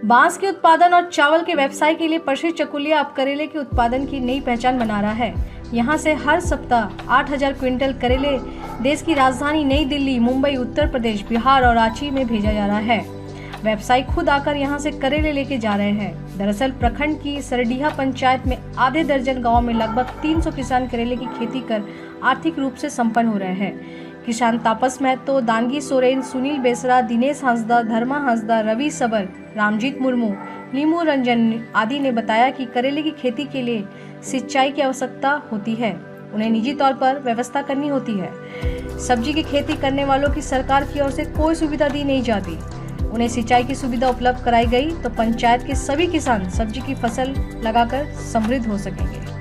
बांस के उत्पादन और चावल के व्यवसाय के लिए प्रसिद्ध चकुलिया अब करेले के उत्पादन की नई पहचान बना रहा है। यहां से हर सप्ताह 8000 क्विंटल करेले देश की राजधानी नई दिल्ली, मुंबई, उत्तर प्रदेश, बिहार और रांची में भेजा जा रहा है। व्यवसायी खुद आकर यहां से करेले लेके जा रहे हैं। दरअसल प्रखंड की सरडीहा पंचायत में आधे दर्जन गाँव में लगभग 300 किसान करेले की खेती कर आर्थिक रूप से संपन्न हो रहे हैं। किसान तापस महतो, दानगी सोरेन, सुनील बेसरा, दिनेश हंसदा, धर्मा हंसदा, रवि सबर, रामजीत मुर्मू, लीमू रंजन आदि ने बताया कि करेले की खेती के लिए सिंचाई की आवश्यकता होती है। उन्हें निजी तौर पर व्यवस्था करनी होती है। सब्जी की खेती करने वालों की सरकार की ओर से कोई सुविधा दी नहीं जाती। उन्हें सिंचाई की सुविधा उपलब्ध कराई गई तो पंचायत के सभी किसान सब्जी की फसल लगाकर समृद्ध हो सकेंगे।